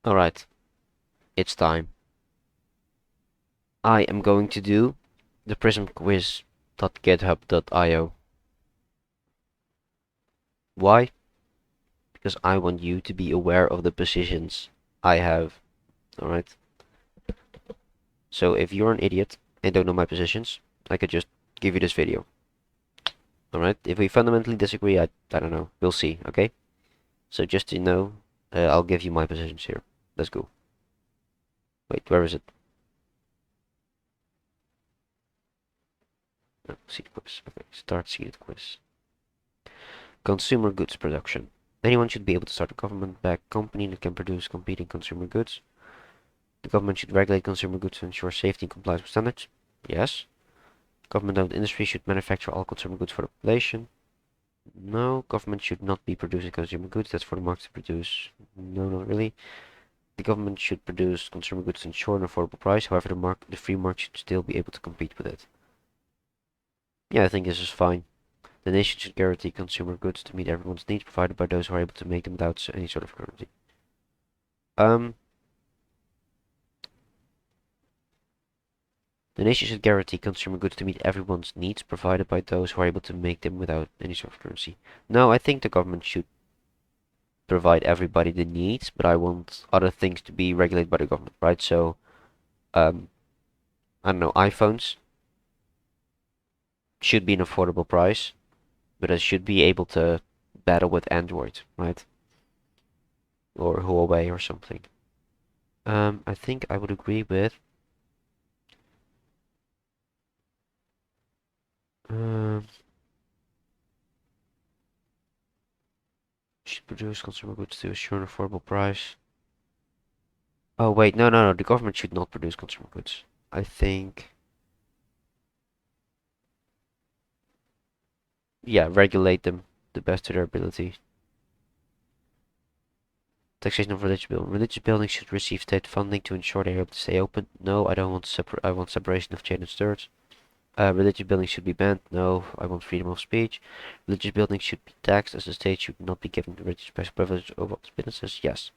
Alright, it's time. I am going to do the prismquiz.github.io. Why? Because I want you to be aware of the positions I have. Alright? So if you're an idiot and don't know my positions, I could just give you this video. Alright? If we fundamentally disagree, I don't know. We'll see, okay? So just to know, I'll give you my positions here. Let's go. Wait, where is it? Oh, seed quiz. Okay, start seeded quiz. Consumer goods production. Anyone should be able to start a government-backed company that can produce competing consumer goods. The government should regulate consumer goods to ensure safety and compliance with standards. Yes. Government-owned industry should manufacture all consumer goods for the population. No. Government should not be producing consumer goods. That's for the market to produce. No, not really. The government should produce consumer goods to ensure an affordable price. However, the free market should still be able to compete with it. Yeah, I think this is fine. The nation should guarantee consumer goods to meet everyone's needs, provided by those who are able to make them without any sort of currency. The nation should guarantee consumer goods to meet everyone's needs, provided by those who are able to make them without any sort of currency. No, I think the government should provide everybody the needs, but I want other things to be regulated by the government, right? So, I don't know, iPhones should be an affordable price, but it should be able to battle with Android, right? Or Huawei or something. I think I would agree with um should produce consumer goods to assure an affordable price. Oh wait, no, the government should not produce consumer goods. I think, yeah, regulate them the best to their ability. Taxation of religious buildings. Religious buildings should receive state funding to ensure they are able to stay open. No, I don't want I want separation of church and state. Religious buildings should be banned. No, I want freedom of speech. Religious buildings should be taxed, as the state should not be given the religious special privilege over its businesses. Yes,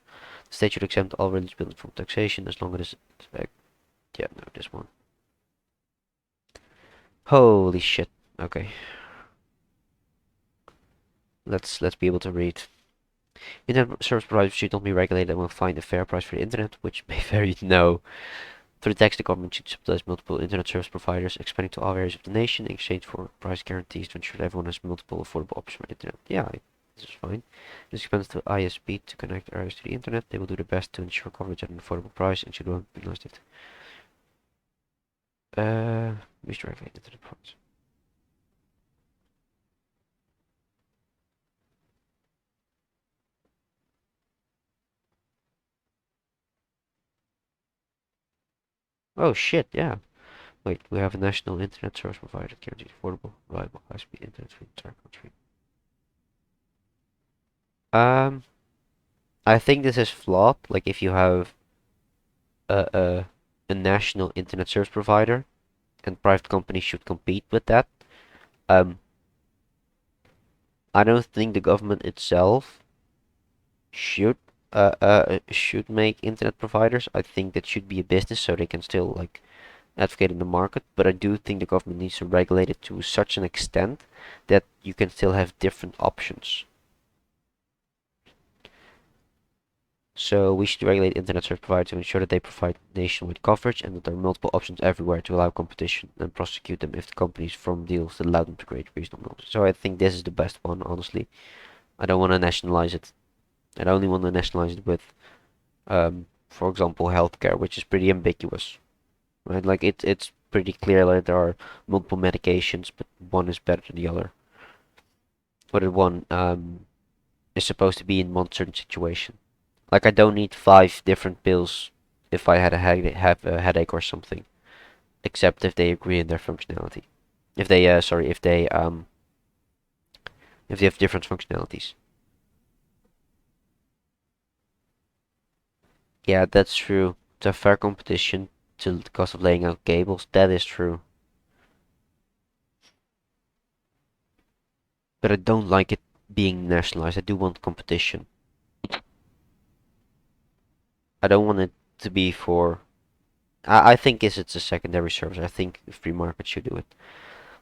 the state should exempt all religious buildings from taxation as long as it's yeah, no, this one. Holy shit. Okay, let's be able to read. Internet service providers should not be regulated and will find a fair price for the internet, which may vary. No. Through the text, the government should subsidize multiple internet service providers, expanding to all areas of the nation in exchange for price guarantees to ensure that everyone has multiple affordable options for the internet. Yeah, this is fine. This expands to ISP to connect areas to the internet. They will do their best to ensure coverage at an affordable price and should not penalize it. We should regulate internet providers. Oh shit, yeah. Wait, we have a national internet service provider that guarantees affordable, reliable, high-speed internet for the entire country. Um, I think this is flawed. Like if you have a a national internet service provider and private companies should compete with that. Um, I don't think the government itself should should make internet providers. I think that should be a business so they can still like advocate in the market. But I do think the government needs to regulate it to such an extent that you can still have different options. So we should regulate internet service providers to ensure that they provide nationwide coverage and that there are multiple options everywhere to allow competition and prosecute them if the companies from deals that allow them to create reasonable numbers. So I think this is the best one, honestly. I don't want to nationalize it. I only want to nationalize it with, for example, healthcare, which is pretty ambiguous, right? Like it's pretty clear that there are multiple medications, but one is better than the other. But one is supposed to be in one certain situation. Like I don't need 5 different pills if I had have a headache or something, except if they agree in their functionality. If they if they have different functionalities. Yeah, that's true. To have fair competition to the cost of laying out cables, that is true. But I don't like it being nationalized. I do want competition. I don't want it to be for. I think it's a secondary service. I think the free market should do it.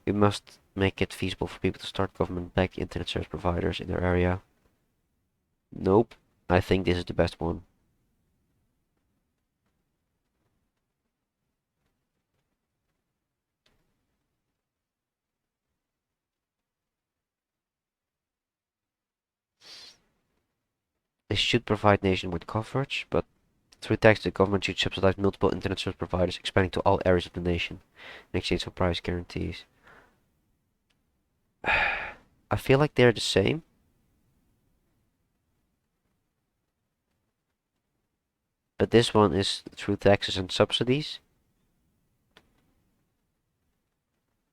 We must make it feasible for people to start government-backed internet service providers in their area. Nope. I think this is the best one. They should provide nationwide coverage, but through tax, the government should subsidize multiple internet service providers, expanding to all areas of the nation in exchange for price guarantees. I feel like they're the same. But this one is through taxes and subsidies.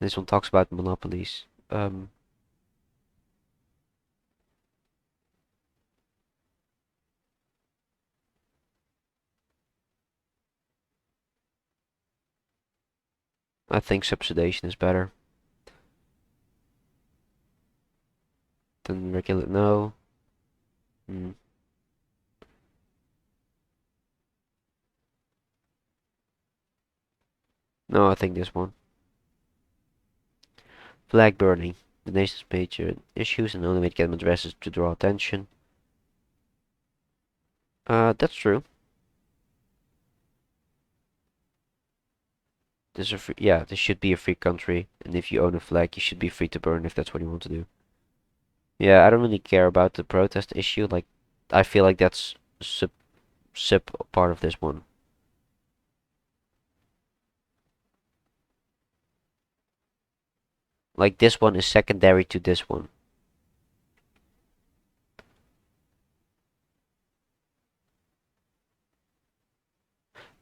This one talks about monopolies. I think subsidization is better than regulate. No. Hmm. No, I think this one. Flag burning. The nation's major issues and only way to get them addressed is to draw attention. That's true. This is a free, yeah, this should be a free country, and if you own a flag, you should be free to burn if that's what you want to do. Yeah, I don't really care about the protest issue. Like, I feel like that's sub part of this one. Like, this one is secondary to this one.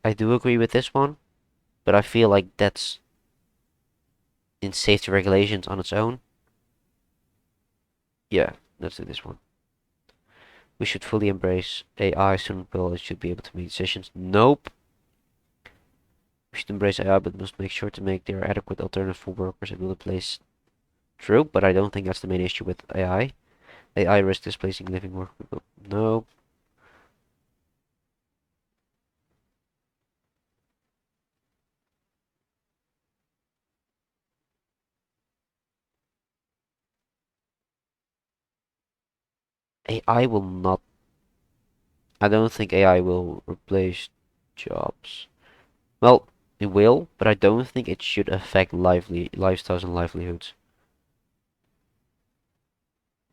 I do agree with this one, but I feel like that's in safety regulations on its own. Yeah, let's do this one. We should fully embrace AI. Soon will it should be able to make decisions. Nope. We should embrace AI, but must make sure to make there adequate alternative for workers and will place. True, but I don't think that's the main issue with AI. AI risks displacing living work people. No. AI will not. I don't think AI will replace jobs. Well, it will, but I don't think it should affect lifestyles and livelihoods.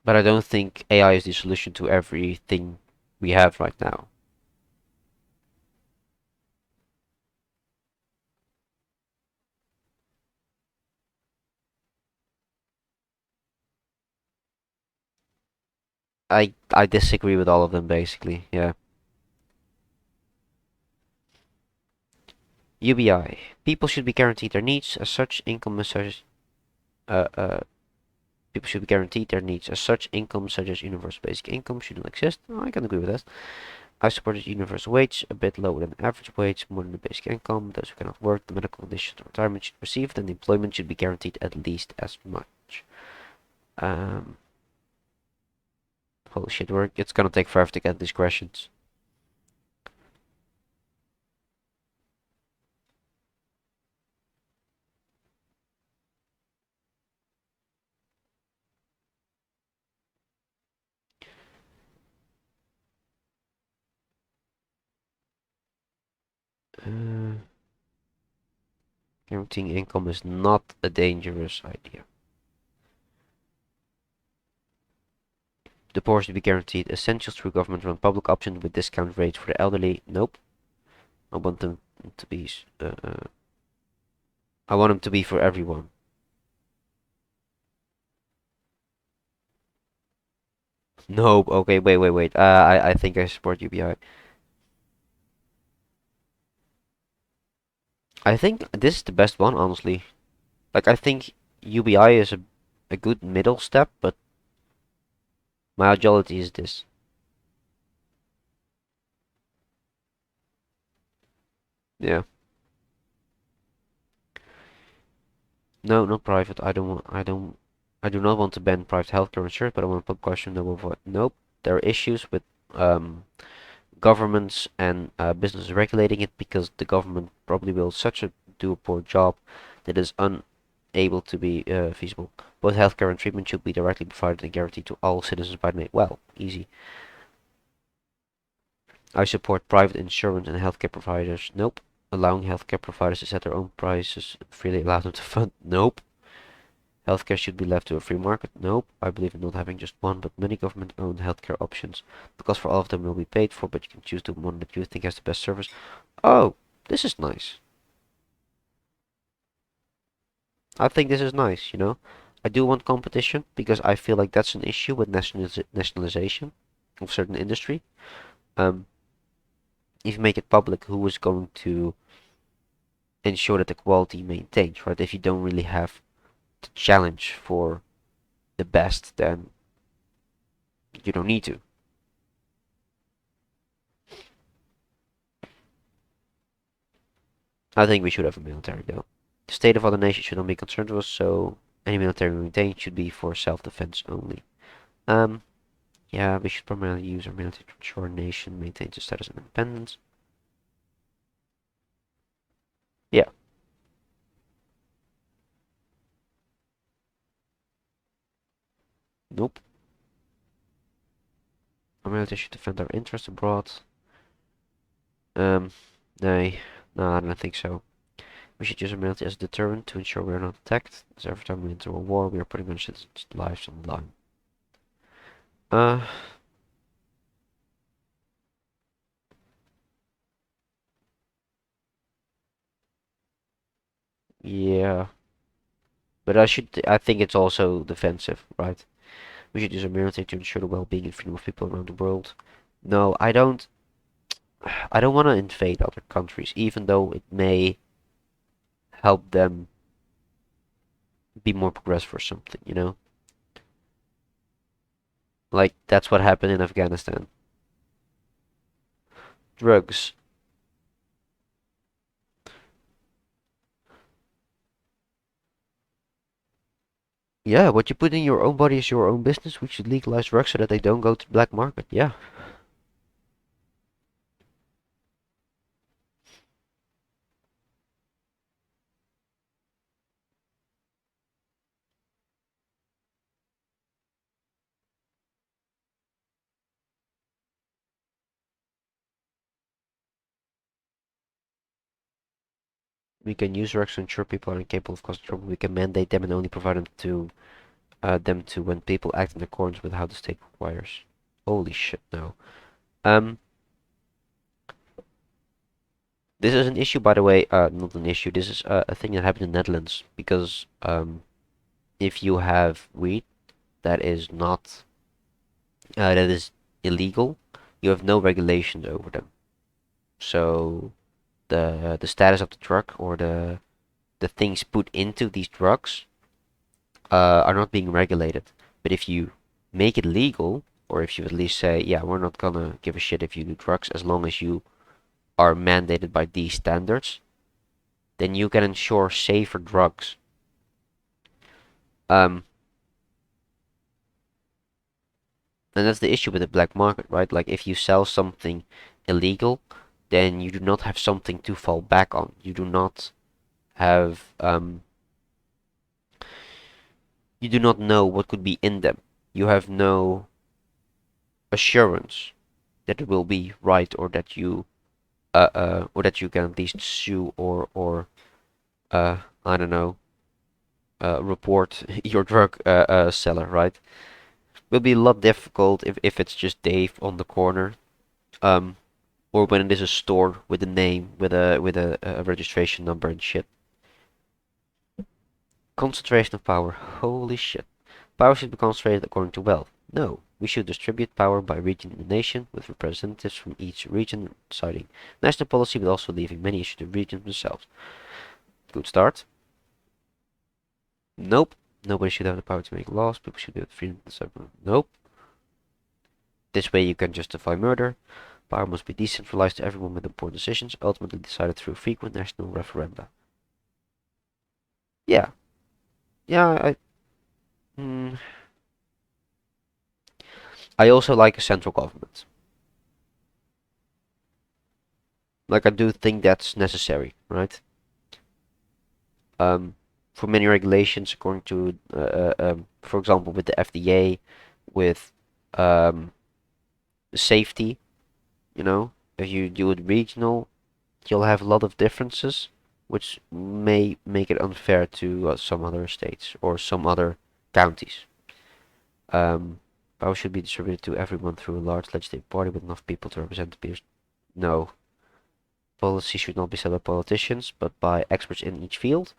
But I don't think AI is the solution to everything we have right now. I disagree with all of them basically. Yeah. UBI. People should be guaranteed their needs as such income as such uh uh people should be guaranteed their needs as such income such as universal basic income shouldn't exist. Oh, I can agree with that. I supported universal wage, a bit lower than average wage, more than the basic income. Those who cannot work, the medical conditions or retirement should receive, then the employment should be guaranteed at least as much. Um, Holy shit, it's gonna take forever to get these questions. Uh, Guaranteeing income is not a dangerous idea. The poor should be guaranteed essentials through government-run public options with discount rates for the elderly. Nope. I want them to be. I want them to be for everyone. Nope. Okay. Wait. I think I support UBI. I think this is the best one, honestly. Like I think UBI is a good middle step, but my ideology is this. Yeah. No, not private. I don't want. I do not want to ban private healthcare insurance, but I want to put question no avoid. Nope. There are issues with um governments and businesses regulating it, because the government probably will do a poor job that is unable to be feasible. Both healthcare and treatment should be directly provided and guaranteed to all citizens by the well, easy. I support private insurance and healthcare providers. Nope. Allowing healthcare providers to set their own prices freely allow them to fund. Nope. Healthcare should be left to a free market. Nope. I believe in not having just one, but many government-owned healthcare options. Because for all of them will be paid for, but you can choose the one that you think has the best service. Oh, this is nice. I think this is nice, you know. I do want competition because I feel like that's an issue with nationalization of certain industry. Um, if you make it public, who is going to ensure that the quality maintains, right? If you don't really have the challenge for the best, then you don't need to. I think we should have a military though. The state of other nations should not be concerned with us, so any military we maintain should be for self-defense only. Um, yeah, we should primarily use our military to ensure our nation maintains its status of independence. Yeah, nope. Our military should defend our interests abroad. Um, nay, no, I don't think so. We should use our military as a deterrent to ensure we are not attacked, as every time we enter a war, we are putting our citizens' lives on the line. Uh, yeah. But I think it's also defensive, right? We should use our military to ensure the well-being and freedom of people around the world. No, I don't. I don't want to invade other countries, even though it may help them be more progressive or something, you know? Like, that's what happened in Afghanistan. Drugs. Yeah, what you put in your own body is your own business. We should legalize drugs so that they don't go to the black market. Yeah. We can use drugs to ensure people are incapable of causing trouble. We can mandate them and only provide them to when people act in accordance with how the state requires. Holy shit, no. Um, this is an issue, by the way. Not an issue. This is a thing that happened in the Netherlands because if you have weed that is not that is illegal, you have no regulations over them. So the status of the drug or the things put into these drugs are not being regulated. But if you make it legal, or if you at least say, yeah, we're not gonna give a shit if you do drugs as long as you are mandated by these standards, then you can ensure safer drugs. Um, and that's the issue with the black market, right? Like if you sell something illegal, then you do not have something to fall back on. You do not have you do not know what could be in them. You have no assurance that it will be right or that you can at least sue or I don't know report your drug seller, right? Will be a lot difficult if it's just Dave on the corner, um, or when it is a store with a name with a registration number and shit. Concentration of power. Holy shit. Power should be concentrated according to wealth. No, we should distribute power by region in the nation, with representatives from each region deciding national policy, but also leaving many issues to regions themselves. Good start. Nope. Nobody should have the power to make laws. People should have the freedom to decide. Nope. This way you can justify murder. Power must be decentralized to everyone with important decisions, ultimately decided through frequent national referenda. Yeah. Yeah, mm, I also like a central government. Like I do think that's necessary, right? Um, for many regulations, according to, for example, with the FDA, with um, safety, if you do it regional, you'll have a lot of differences, which may make it unfair to some other states or some other counties. Power should be distributed to everyone through a large legislative body with enough people to represent the peers. No, policy should not be set by politicians, but by experts in each field.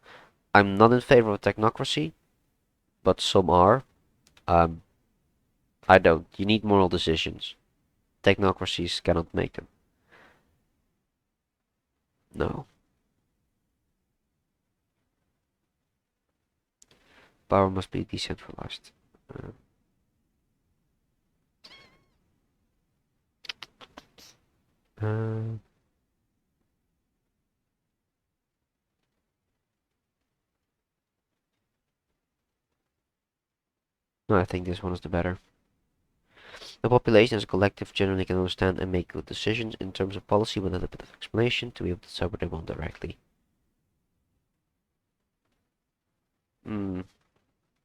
I'm not in favor of technocracy, but some are. Um, I don't. You need moral decisions. Technocracies cannot make them. No. Power must be decentralized. Uh, uh, no, I think this one is the better. The population as a collective generally can understand and make good decisions in terms of policy with a little bit of explanation to be able to decide what they want directly. Hmm.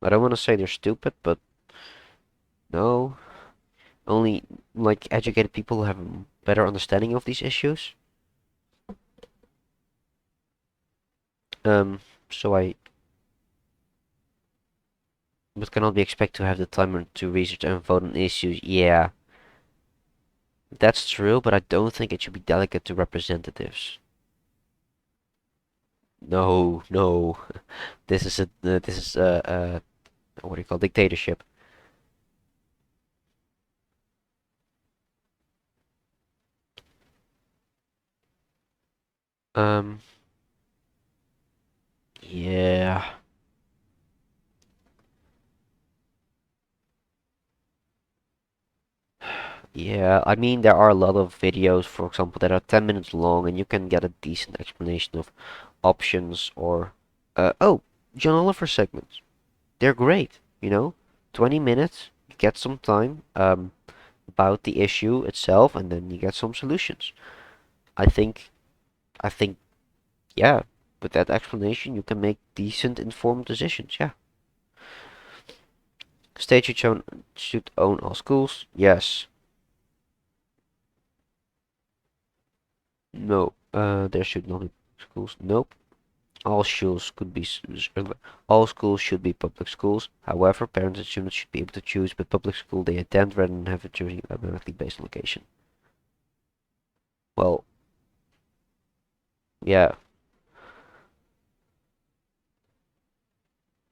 I don't want to say they're stupid, but no. Only like educated people who have a better understanding of these issues. Um, so I but cannot be expected to have the time to research and vote on issues. Yeah, that's true, but I don't think it should be delegate to representatives. No, no. This is what do you call dictatorship? Um, yeah. Yeah, I mean, there are a lot of videos, for example, that are 10 minutes long, and you can get a decent explanation of options or, oh, John Oliver segments. They're great, 20 minutes, you get some time, about the issue itself, and then you get some solutions. I think, I think, yeah, with that explanation, you can make decent informed decisions, yeah. State should own all schools, yes. No, there should not be schools, nope. All schools could be all schools should be public schools. However, parents and students should be able to choose which public school they attend rather than have it choosing automatically based on location. Well, yeah,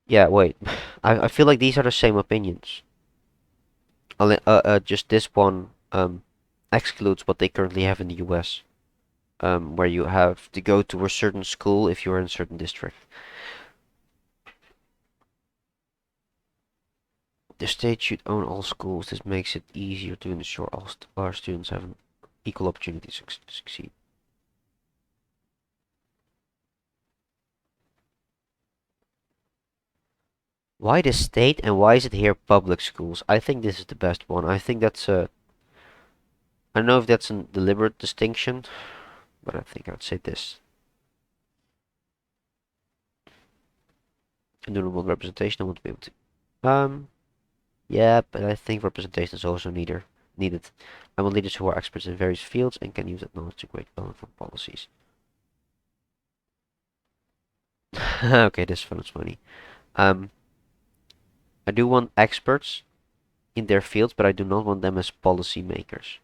yeah. Wait, I feel like these are the same opinions. Just this one excludes what they currently have in the U.S. Where you have to go to a certain school if you're in a certain district. The state should own all schools. This makes it easier to ensure all our students have an equal opportunity to succeed. Why the state and why is it here public schools? I think this is the best one. I think that's a. I don't know if that's a deliberate distinction, but I think I would say this. I do not want representation. I want to be able to. Yeah, but I think representation is also needed. I want leaders who are experts in various fields and can use that knowledge to create relevant policies. Okay, this one is funny. Um, I do want experts in their fields, but I do not want them as policy makers.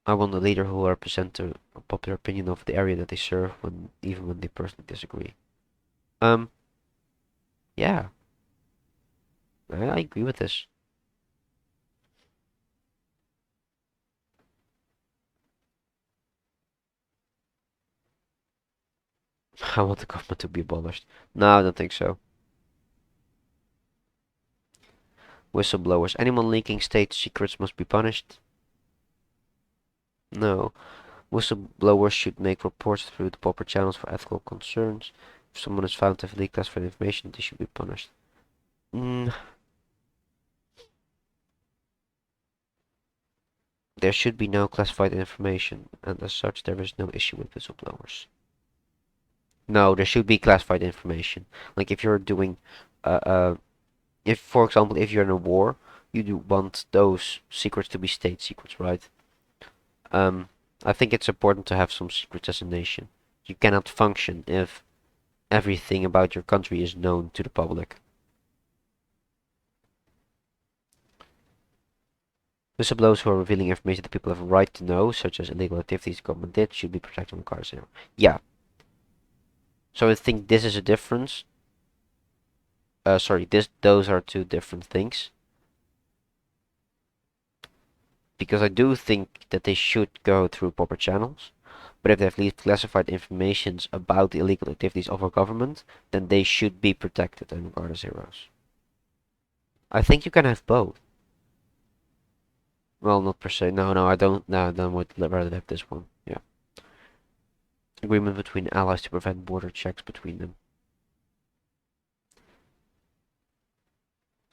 I want a leader who will represent the popular opinion of the area that they serve, even when they personally disagree. Um, yeah, I agree with this. I want the government to be abolished. No, I don't think so. Whistleblowers. Anyone leaking state secrets must be punished. No. Whistleblowers should make reports through the proper channels for ethical concerns. If someone is found to have leaked classified information, they should be punished. Mm, There should be no classified information, and as such, there is no issue with whistleblowers. No, there should be classified information. Like if you're doing, if for example, if you're in a war, you do want those secrets to be state secrets, right? Um, I think it's important to have some secrets as a nation. You cannot function if everything about your country is known to the public. Whistleblowers who are revealing information that people have a right to know, such as illegal activities the government did, should be protected from Card Zero. Yeah, so I think this is a difference. Sorry, those are two different things. Because I do think that they should go through proper channels. But if they've leaked classified informations about the illegal activities of our government, then they should be protected and regarded as heroes. I think you can have both. Well, not per se. No, no, I don't. No, then would rather have this one. Yeah. Agreement between allies to prevent border checks between them.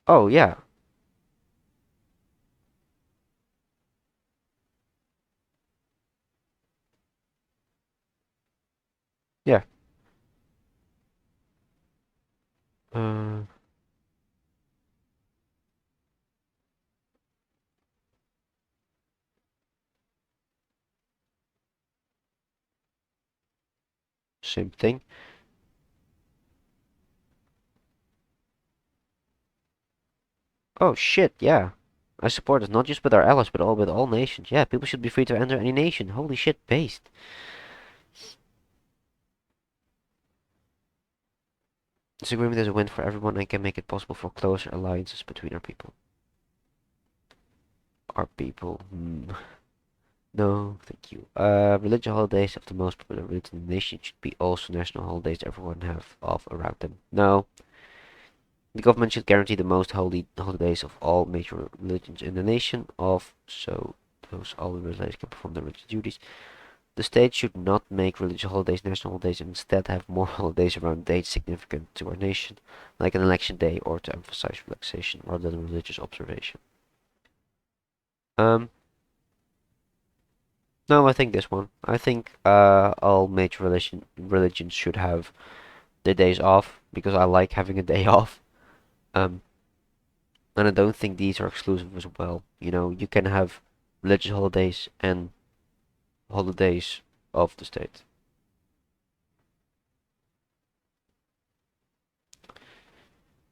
Oh, yeah. Yeah. Uh, Same thing. Oh, shit, yeah. I support it not just with our allies, but all with all nations. Yeah, people should be free to enter any nation. Holy shit, based. This agreement is a win for everyone and can make it possible for closer alliances between our people. Our people. No, thank you. Religious holidays of the most popular religion in the nation should be also national holidays everyone have off around them. No. The government should guarantee the most holy holidays of all major religions in the nation of so those all religions can perform their religious duties. The state should not make religious holidays national holidays and instead have more holidays around dates significant to our nation, like an election day or to emphasize relaxation rather than religious observation. Um, no, I think this one. I think all major religions should have their days off because I like having a day off. Um, and I don't think these are exclusive as well. You know, you can have religious holidays and holidays of the state.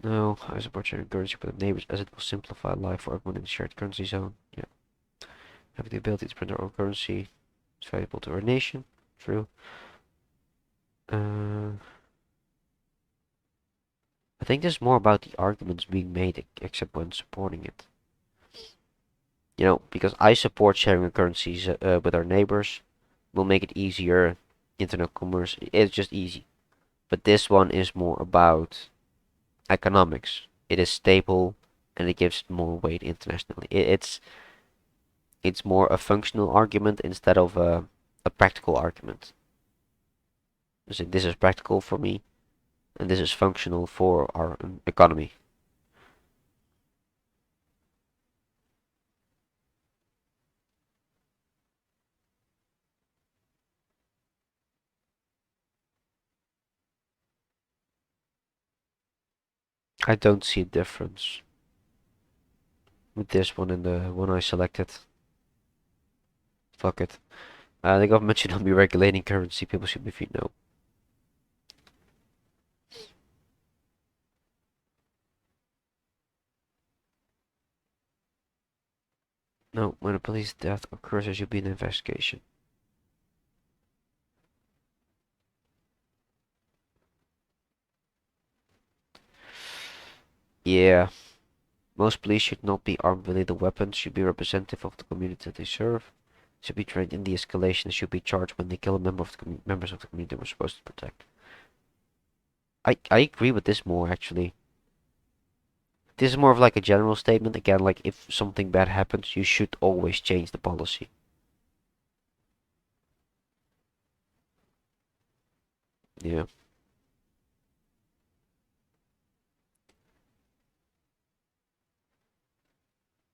No, I support sharing currency with neighbors as it will simplify life for everyone in the shared currency zone. Yeah. Having the ability to print our own currency is valuable to our nation. True. Uh, I think this is more about the arguments being made, except when supporting it. You know, because I support sharing our currencies with our neighbors. Will make it easier. Internet commerce, it's just easy. But this one is more about economics. It is stable and it gives more weight internationally. It's more a functional argument instead of a practical argument. So this is practical for me, and this is functional for our economy. I don't see a difference with this one and the one I selected. Fuck it. The government should not be regulating currency. People should be free. No. No, when a police death occurs, there should be an investigation. Yeah. Most police should not be armed with lethal weapons, should be representative of the community that they serve, should be trained in de-escalation, and should be charged when they kill a member of the members of the community they were supposed to protect. I agree with this more, actually. This is more of like a general statement. Again, like if something bad happens, you should always change the policy. Yeah.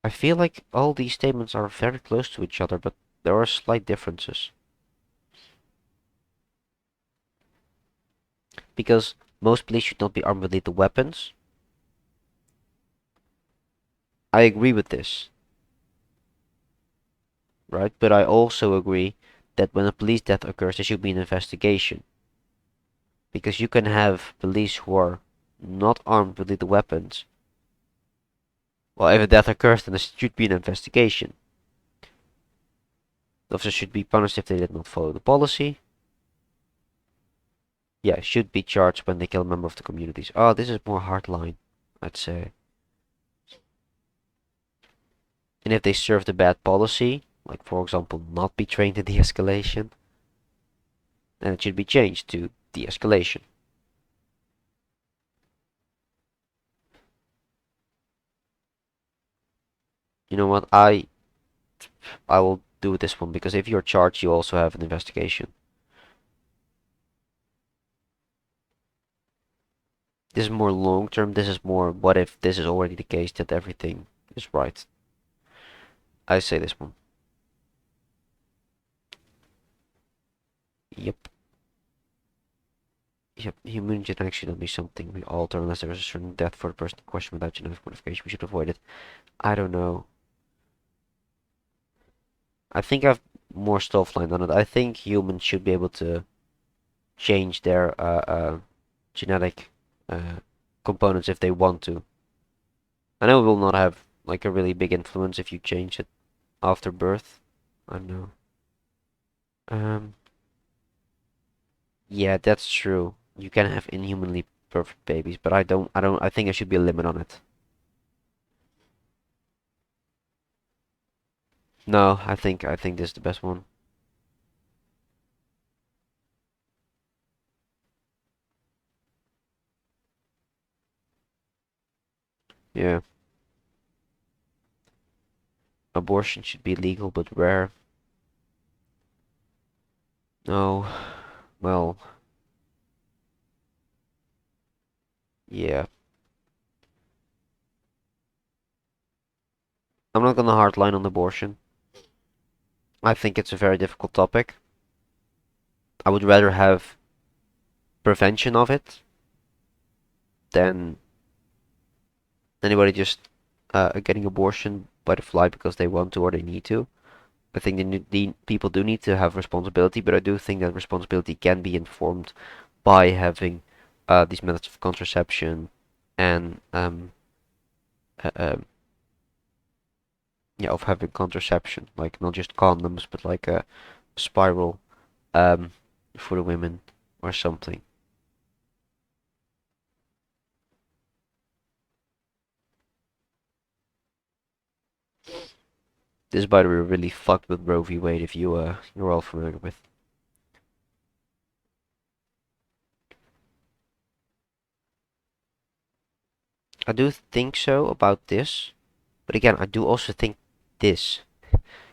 I feel like all these statements are very close to each other, but there are slight differences. Because most police should not be armed with lethal weapons. I agree with this, right? But I also agree that when a police death occurs, there should be an investigation. Because you can have police who are not armed with lethal weapons. Well, if a death occurs, then there should be an investigation. The officer should be punished if they did not follow the policy. Yeah, should be charged when they kill a member of the communities. Oh, this is more hardline, I'd say. And if they serve the bad policy, like for example, not be trained in de-escalation, then it should be changed to de-escalation. You know what? I will do this one because if you're charged, you also have an investigation. This is more long term. This is more what if this is already the case that everything is right. I say this one. Yep. Yep. Human genetics should not be something we alter unless there is a certain death for the person in question without genetic modification. We should avoid it. I don't know. I think I've more stuff lined on it. I think humans should be able to change their genetic uh, components if they want to. I know it will not have like a really big influence if you change it after birth. I don't know. Um, yeah, that's true. You can have inhumanly perfect babies, but I think there should be a limit on it. No, I think this is the best one. Yeah. Abortion should be legal but rare. No. Well, yeah. I'm not gonna hardline on abortion. I think it's a very difficult topic. I would rather have prevention of it than anybody just getting abortion by the fly because they want to or they need to. I think the people do need to have responsibility, but I do think that responsibility can be informed by having these methods of contraception and uh, um, yeah, of having contraception, like not just condoms, but like a spiral um, for the women or something. This, by the way, really fucked with Roe v. Wade if you're all familiar with. I do think so about this, but again, I do also think this.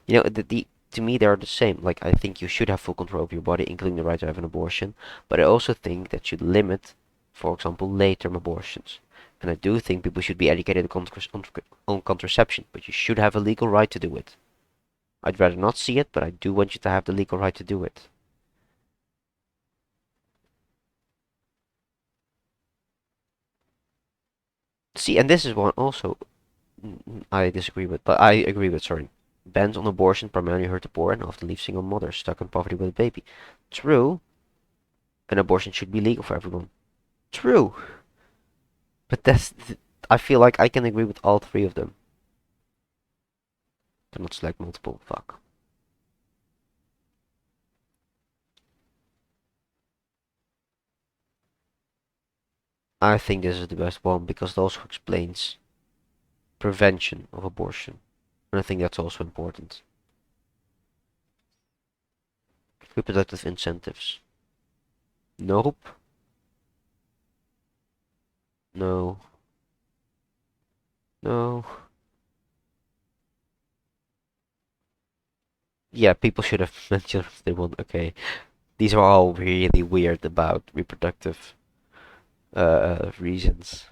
You know, the to me they are the same. Like I think you should have full control of your body, including the right to have an abortion. But I also think that should limit, for example, late-term abortions. And I do think people should be educated on contraception, but you should have a legal right to do it. I'd rather not see it, but I do want you to have the legal right to do it. See, and this is one also I disagree with, but I agree with, sorry. Bans on abortion primarily hurt the poor and often leave single mothers stuck in poverty with a baby. True, an abortion should be legal for everyone. True, but I feel like I can agree with all three of them. Cannot select multiple. Fuck. I think this is the best one because it also explains prevention of abortion. And I think that's also important. Reproductive incentives. Nope. No. No. Yeah, people should have mentioned if they want. Okay. These are all really weird about reproductive reasons.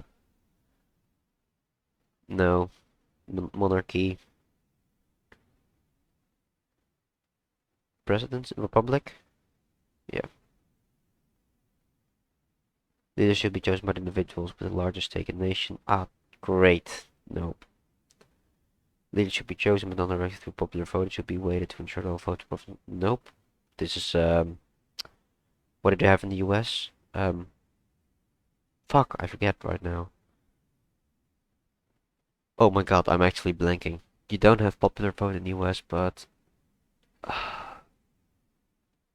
No. Monarchy, presidents, republic. Yeah. Leaders should be chosen by the individuals with the largest stake in the nation. Ah, great. No. Leaders should be chosen but not elected through popular vote. It should be weighted to ensure all votes. Nope. This is what did they have in the US? Fuck, I forget right now. Oh my god, I'm actually blanking. You don't have popular vote in the US, but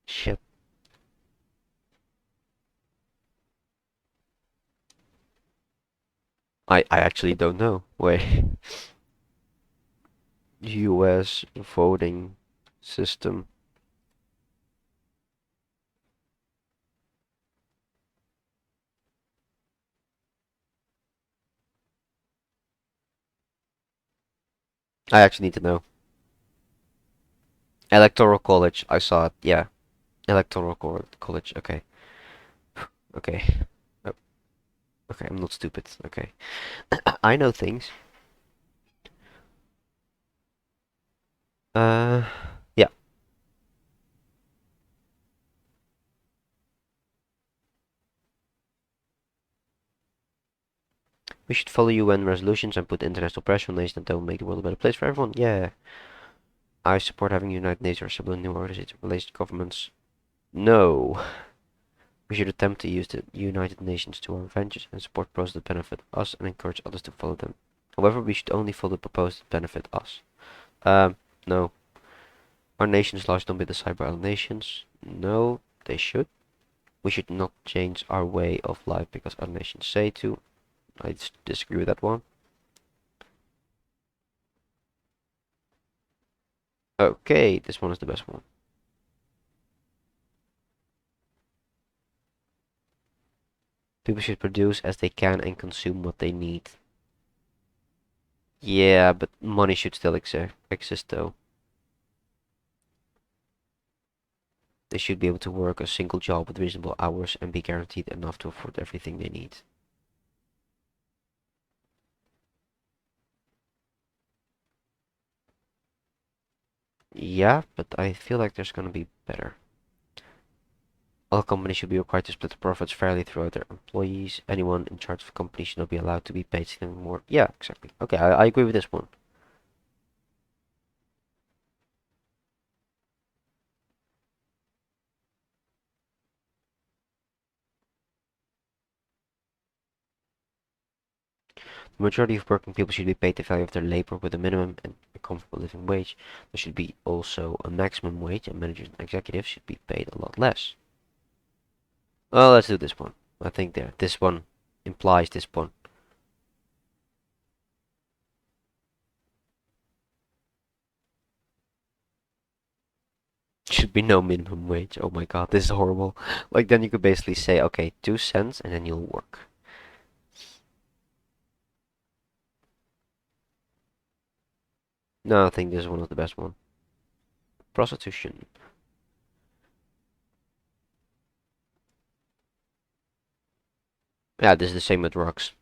shit. I actually don't know. Wait. US voting system. I actually need to know. Electoral College. I saw it. Yeah. Electoral College. Okay. Okay. Oh, okay, I'm not stupid. Okay. I know things. Uh, yeah. We should follow UN resolutions and put international pressure on nations that don't make the world a better place for everyone. Yeah. I support having United Nations or similar new organizations related to governments. No. We should attempt to use the United Nations to our advantage and support proposals that benefit us and encourage others to follow them. However, we should only follow the proposals that benefit us. No. Our nation's laws don't be decided by other nations. No, they should. We should not change our way of life because other nations say to. I disagree with that one. Okay, this one is the best one. People should produce as they can and consume what they need. Yeah, but money should still exist though. They should be able to work a single job with reasonable hours and be guaranteed enough to afford everything they need. Yeah, but I feel like there's gonna be better. All companies should be required to split the profits fairly throughout their employees. Anyone in charge of a company should not be allowed to be paid significantly more. Yeah, exactly. Okay, I agree with this one. The majority of working people should be paid the value of their labor with a minimum and a comfortable living wage. There should be also a maximum wage, and managers and executives should be paid a lot less. Well, let's do this one. I think this one implies this one. Should be no minimum wage. Oh my god, this is horrible. Like then you could basically say, okay, 2 cents and then you'll work. No, I think this is one of the best one. Prostitution. Yeah, this is the same with drugs.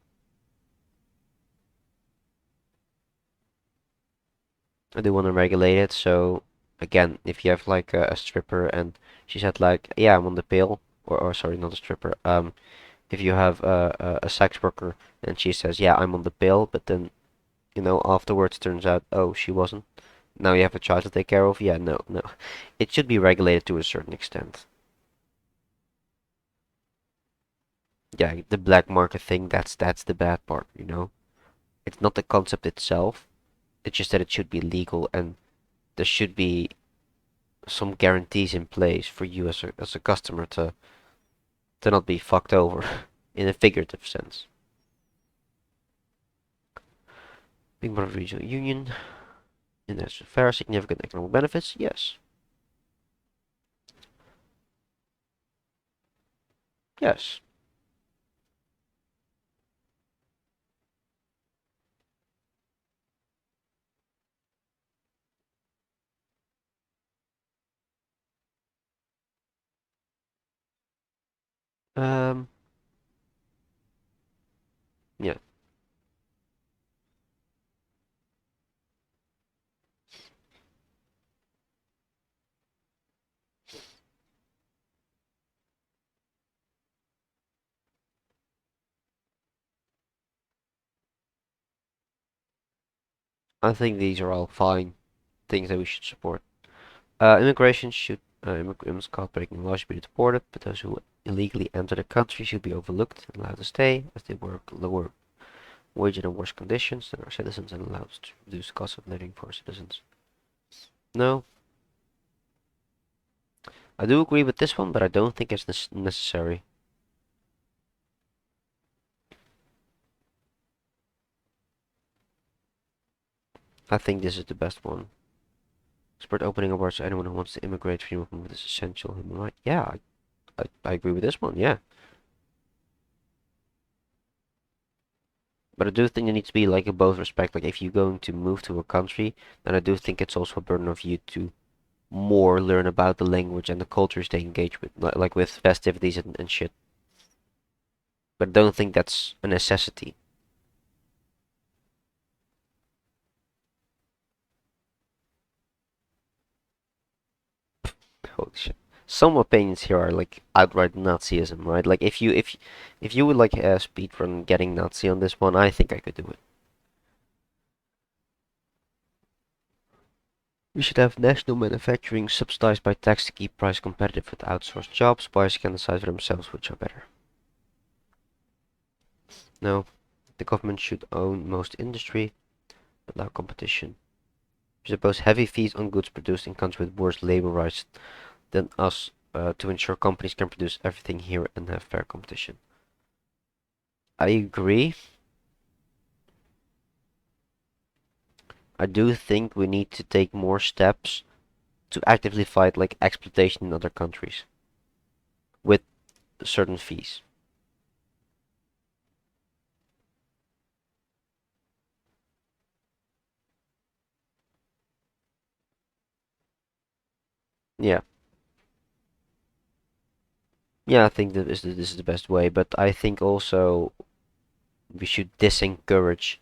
I do want to regulate it, so again, if you have like a stripper and she said like, yeah, I'm on the pill, or sorry, not a stripper. If you have a sex worker and she says, yeah, I'm on the pill, but then afterwards turns out, oh, she wasn't. Now you have a child to take care of. Yeah, no, no. It should be regulated to a certain extent. Yeah, the black market thing, that's the bad part. It's not the concept itself. It's just that it should be legal and there should be some guarantees in place for you as a customer to not be fucked over in a figurative sense. Being part of a regional union, and there's fair, significant economic benefits. Yes, yes. Um, yeah. I think these are all fine things that we should support. Immigration should immigrants caught breaking laws should be deported, but those who illegally enter the country should be overlooked and allowed to stay, as they work lower wage and in worse conditions than our citizens and allowed to reduce the cost of living for our citizens. No, I do agree with this one, but I don't think it's necessary. I think this is the best one. Support opening awards to anyone who wants to immigrate. Freedom of movement is essential human right. Yeah, I agree with this one. Yeah, but I do think there needs to be like a both respect. Like if you're going to move to a country, then I do think it's also a burden of you to more learn about the language and the cultures they engage with, like with festivities and shit. But I don't think that's a necessity. Holy shit. Some opinions here are like outright Nazism, right? Like if you would like a speedrun getting Nazi on this one, I think I could do it. We should have national manufacturing subsidized by tax to keep price competitive with outsourced jobs. Buyers can decide for themselves which are better. No, the government should own most industry, allow competition. We should impose heavy fees on goods produced in countries with worse labor rights than us to ensure companies can produce everything here and have fair competition. I agree. I do think we need to take more steps to actively fight like exploitation in other countries with certain fees. Yeah, yeah, I think that this is the best way, but I think also we should disencourage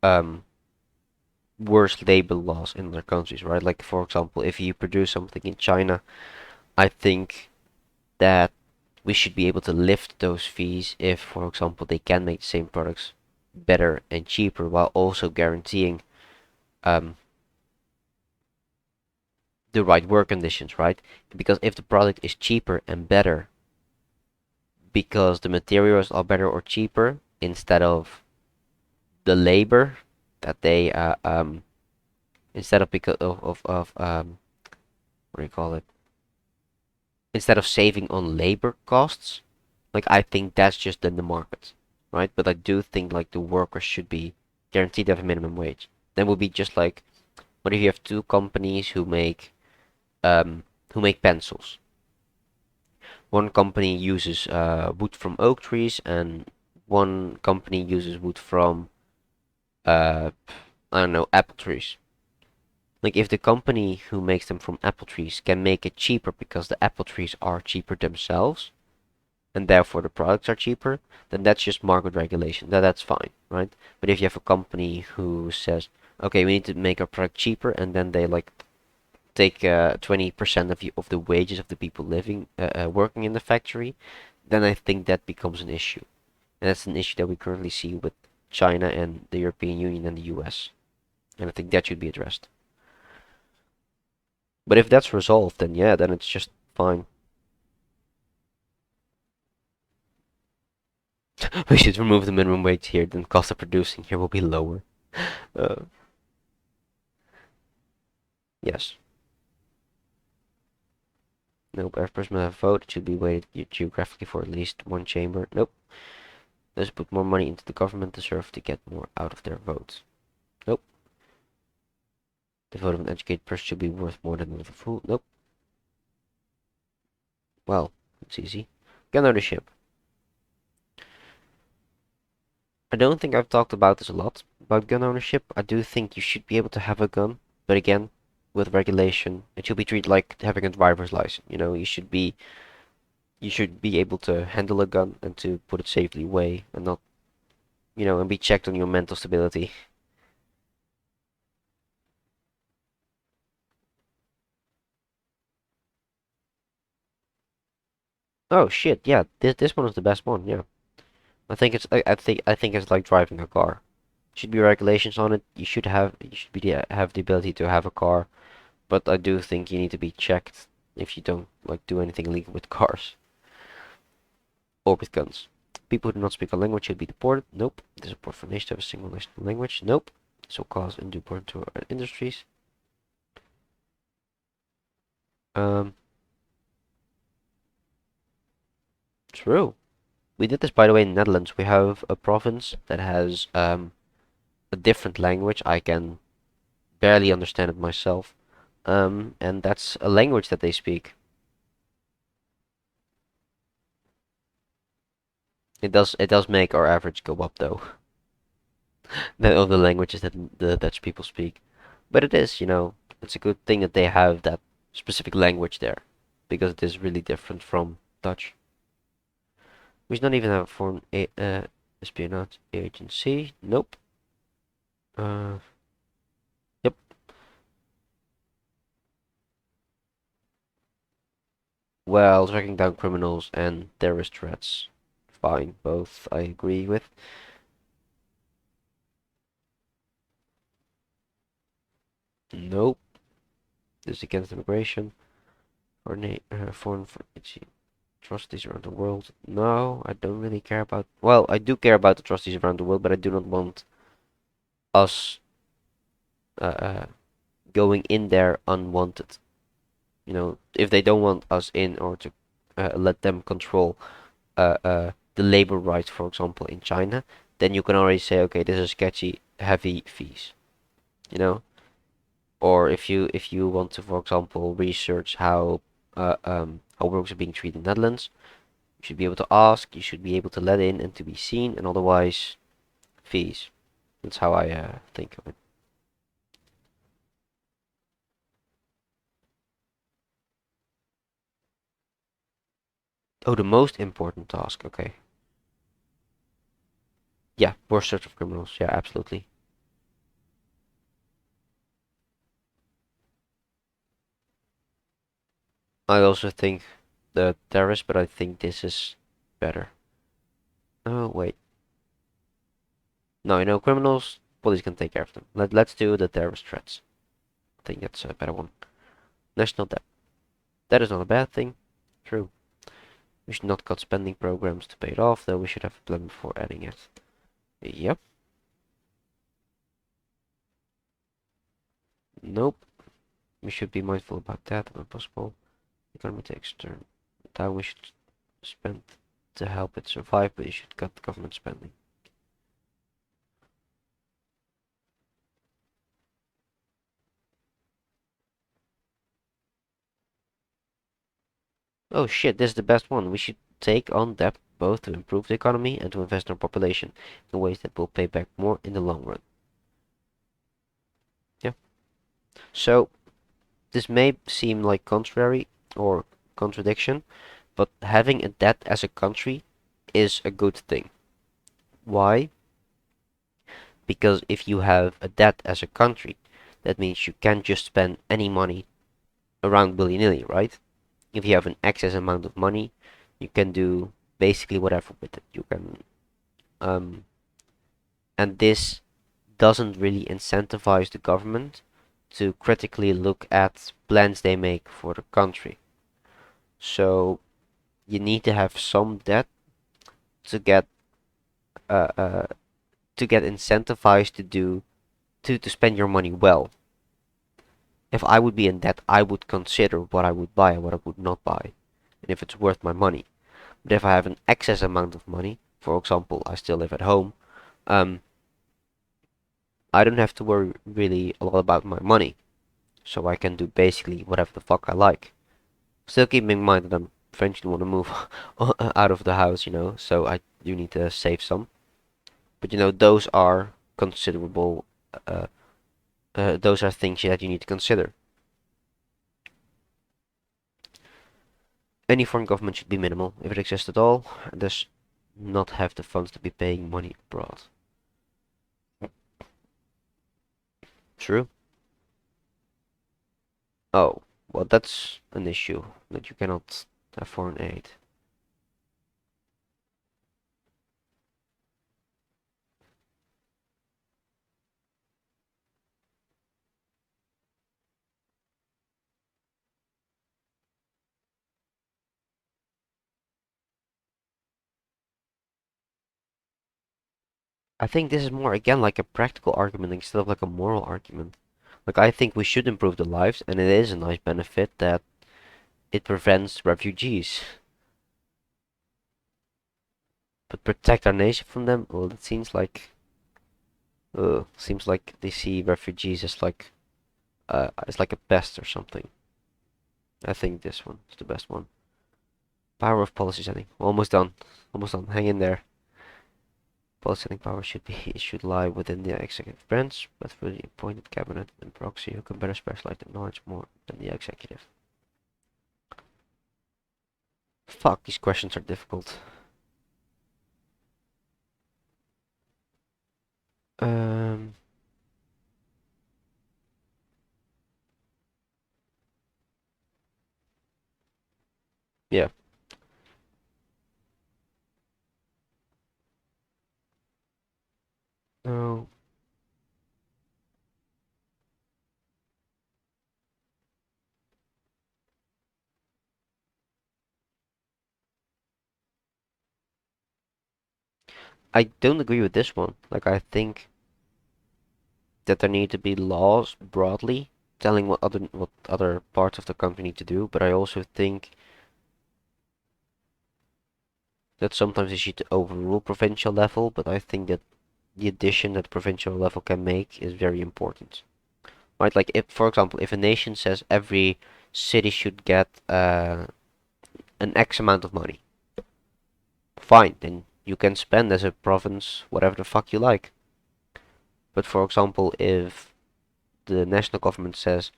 um worse labor laws in other countries, right? Like for example, if you produce something in China, I think that we should be able to lift those fees if, for example, they can make the same products better and cheaper while also guaranteeing um, the right work conditions, right? Because if the product is cheaper and better because the materials are better or cheaper instead of the labor that they instead of because of what do you call it? Instead of saving on labor costs, like I think that's just in the market, right? But I do think like the workers should be guaranteed to have a minimum wage. Then would be just like what if you have two companies who make pencils. One company uses wood from oak trees, and one company uses wood from uh, I don't know, apple trees. Like if the company who makes them from apple trees can make it cheaper because the apple trees are cheaper themselves, and therefore the products are cheaper, then that's just market regulation. That's fine, right? But if you have a company who says, okay, we need to make our product cheaper, and then they like take 20% of the wages of the people living working in the factory, then I think that becomes an issue. And that's an issue that we currently see with China and the European Union and the US. And I think that should be addressed. But if that's resolved, then yeah, then it's just fine. We should remove the minimum wage here, then cost of producing here will be lower. Uh, yes. Nope, every person will have a vote. It should be weighted geographically for at least one chamber. Nope. Let's put more money into the government to serve to get more out of their votes. Nope. The vote of an educated person should be worth more than of a fool. Nope. Well, it's easy. Gun ownership. I don't think I've talked about this a lot, about gun ownership. I do think you should be able to have a gun, but again, with regulation, it should be treated like having a driver's license. You know, you should be able to handle a gun and to put it safely away and not, and be checked on your mental stability. Oh shit, yeah, this one is the best one, yeah. I think it's like driving a car. Should be regulations on it. You should be have the ability to have a car, but I do think you need to be checked if you don't like do anything illegal with cars or with guns. People who do not speak a language should be deported. Nope. The support for nation to have a single national language. Nope. So cause undue burden to our industries. Um, True. We did this, by the way, in the Netherlands. We have a province that has a different language. I can barely understand it myself. And that's a language that they speak. It does make our average go up though, of the languages that the Dutch people speak. But it is, it's a good thing that they have that specific language there, because it is really different from Dutch. We should not even have a foreign espionage agency. Nope. Uh, yep. Well, tracking down criminals and terrorist threats. Fine, both I agree with. Nope. This is against immigration. Foreign atrocities around the world. No, I don't really care about. Well, I do care about atrocities around the world, but I do not want us uh, uh, going in there unwanted. If they don't want us in, or to let them control the labor rights, for example, in China, then you can already say, okay, this is sketchy, heavy fees. You know, or if you want to, for example, research how workers are being treated in the Netherlands, you should be able to ask, you should be able to let in and to be seen, and otherwise fees. That's how I think of it. Oh, the most important task. Okay. Yeah, more search of criminals. Yeah, absolutely. I also think the terrorist, but I think this is better. Oh, wait. No, criminals, police can take care of them. Let's do the terrorist threats. I think that's a better one. National debt. That is not a bad thing. True. We should not cut spending programs to pay it off, though we should have a plan before adding it. Yep. Nope. We should be mindful about that when possible. The economy takes a turn down. We should spend to help it survive, but you should cut government spending. Oh shit, this is the best one. We should take on debt both to improve the economy and to invest in our population in ways that will pay back more in the long run. Yeah. So this may seem like contrary or contradiction, but having a debt as a country is a good thing. Why? Because if you have a debt as a country, that means you can't just spend any money around willy-nilly, right? If you have an excess amount of money, you can do basically whatever with it. You can, um, and this doesn't really incentivize the government to critically look at plans they make for the country. So you need to have some debt to get uh, uh, incentivized to spend your money well. If I would be in debt, I would consider what I would buy and what I would not buy, and if it's worth my money. But if I have an excess amount of money, for example, I still live at home, um, I don't have to worry really a lot about my money, so I can do basically whatever the fuck I like. Still keeping in mind that I'm eventually want to move out of the house, so I do need to save some. But those are considerable. Uh, those are things that you need to consider. Any foreign government should be minimal, if it exists at all, and does not have the funds to be paying money abroad. True. Oh, well, that's an issue that you cannot have foreign aid. I think this is more again like a practical argument instead of like a moral argument. Like I think we should improve the lives, and it is a nice benefit that it prevents refugees. But protect our nation from them? Well, it seems like they see refugees as like a pest or something. I think this one is the best one. Power of policy setting. Almost done. Almost done. Hang in there. Policy setting power should lie within the executive branch, but for the appointed cabinet and proxy who can better specialize their knowledge more than the executive. Fuck, these questions are difficult. Um, yeah. No, I don't agree with this one. Like, I think that there need to be laws broadly telling what other parts of the country need to do, but I also think that sometimes you should overrule provincial level, but I think that the addition that provincial level can make is very important. Right? Like if, for example, if a nation says every city should get an X amount of money, fine, then you can spend as a province whatever the fuck you like. But for example, if the national government says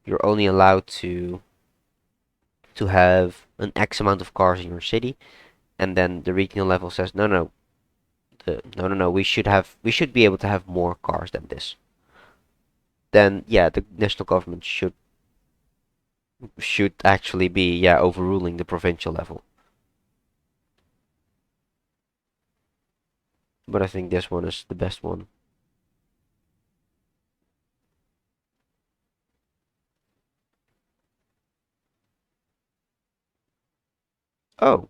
you're only allowed to have an X amount of cars in your city, and then the regional level says no, we should be able to have more cars than this. Then yeah, the national government should actually be overruling the provincial level. But I think this one is the best one. Oh,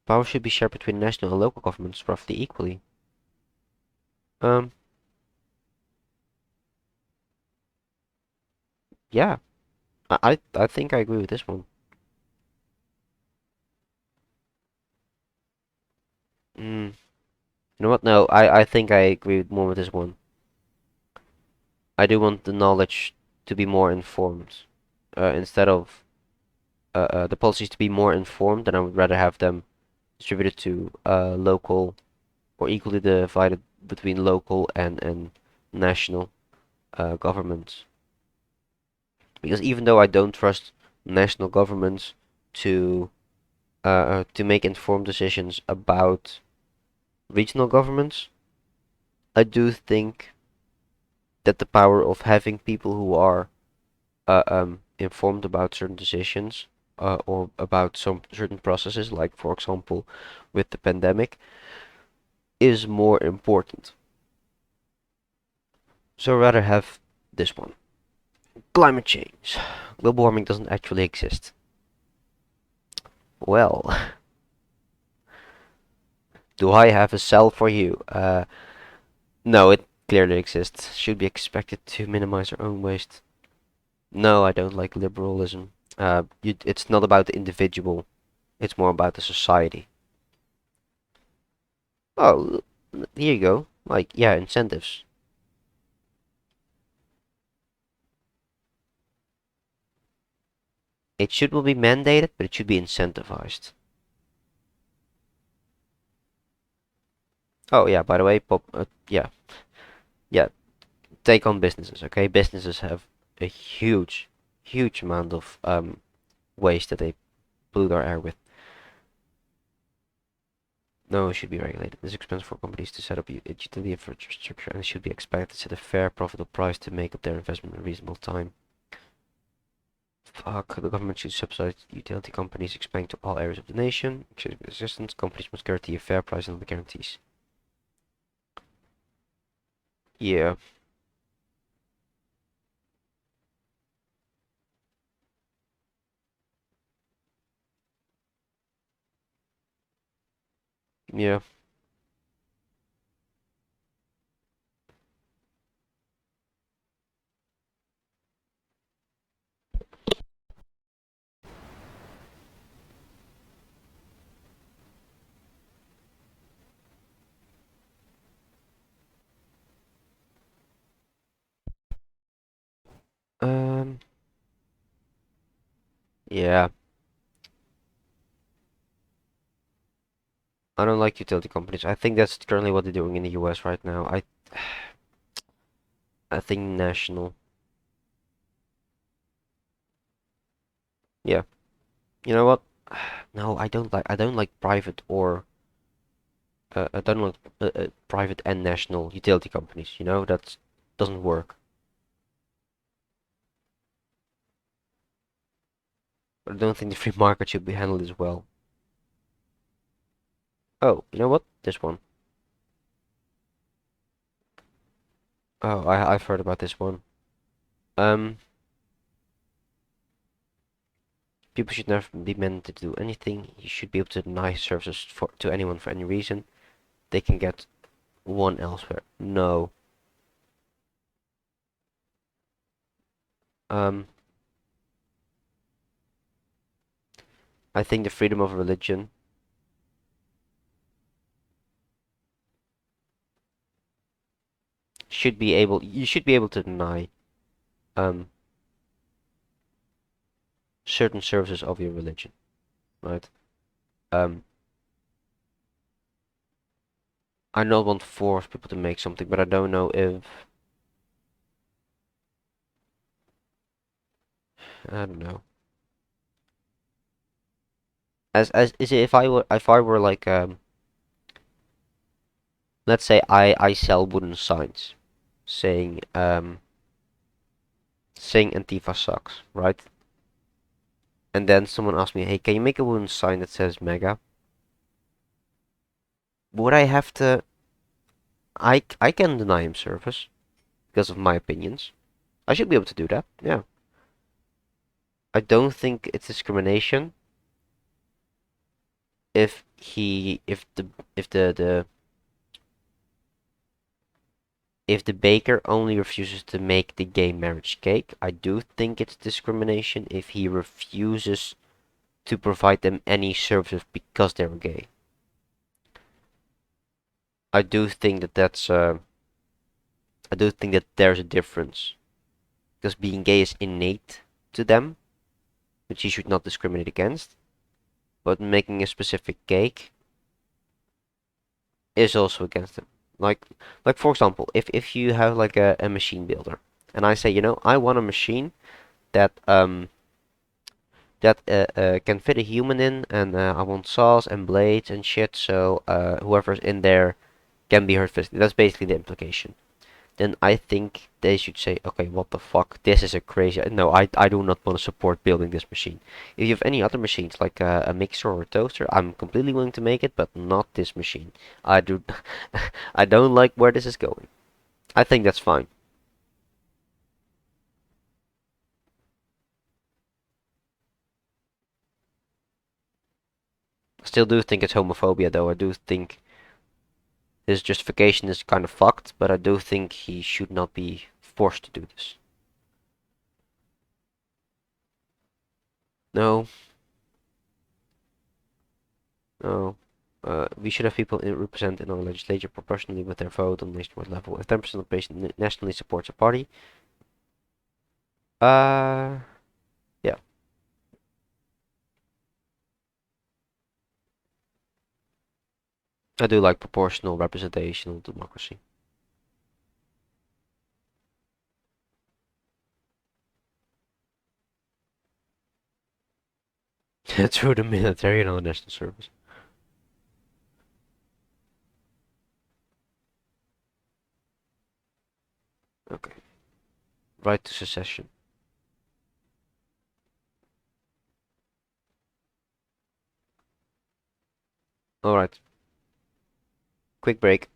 power should be shared between national and local governments roughly equally. Um, yeah, I think I agree with this one. You know what? No, I think I agree more with this one. I do want the knowledge to be more informed, instead of the policies to be more informed, and I would rather have them distributed to local or equally divided between local and national governments. Because even though I don't trust national governments to to make informed decisions about regional governments, I do think that the power of having people who are informed about certain decisions or about some certain processes, like for example with the pandemic, is more important. So I'd rather have this one. Climate change. Global warming doesn't actually exist. Well, do I have a sell for you? No, it clearly exists. Should be expected to minimize our own waste. No, I don't like liberalism. It's not about the individual. It's more about the society. Oh, here you go. Like, yeah, incentives. It should not be mandated, but it should be incentivized. Oh yeah, by the way, yeah, take on businesses, okay? Businesses have a huge amount of waste that they pollute our air with. No, it should be regulated. It's expensive for companies to set up utility infrastructure, and it should be expected to set a fair, profitable price to make up their investment in a reasonable time. Fuck, the government should subsidize utility companies expanding to all areas of the nation. Should be assistance. Companies must guarantee a fair price and the guarantees. Yeah, Yeah. Um. Yeah. I don't like utility companies. I think that's currently what they're doing in the US right now. I think national. Yeah. You know what? No, I don't like private or I don't like private and national utility companies. You know, that doesn't work. I don't think the free market should be handled as well. Oh, you know what? This one. Oh, I've heard about this one. Um, People should never be meant to do anything. You should be able to deny services to anyone for any reason. They can get one elsewhere. No. Um, I think the freedom of religion should be able. You should be able to deny um certain services of your religion, right? Um, I don't want to force people to make something, but I don't know if I don't know. As is it if I were like let's say I sell wooden signs saying saying Antifa sucks, right? And then someone asked me, hey, can you make a wooden sign that says mega? Would I have to I can deny him service because of my opinions. I should be able to do that. Yeah. I don't think it's discrimination if he if the baker only refuses to make the gay marriage cake. I do think it's discrimination if he refuses to provide them any services because they're gay. I do think that I do think that there's a difference because being gay is innate to them, which you should not discriminate against. But making a specific cake is also against them. Like like for example, if you have like a machine builder, and I say, you know, I want a machine that can fit a human in, and I want saws and blades and shit, so whoever's in there can be hurt physically. That's basically the implication. Then I think they should say, okay, what the fuck? This is a crazy. No, I do not want to support building this machine. If you have any other machines like a mixer or a toaster, I'm completely willing to make it, but not this machine. I do, I don't like where this is going. I think that's fine. I still do think it's homophobia, though. I do think his justification is kind of fucked, but I do think he should not be forced to do this. No, no. We should have people represented in our legislature proportionally with their vote on nationwide level. If 10% of the population nationally supports a party, uh, yeah, I do like proportional representational democracy. Through the military and all the national service. Okay, right to secession. All right, quick break.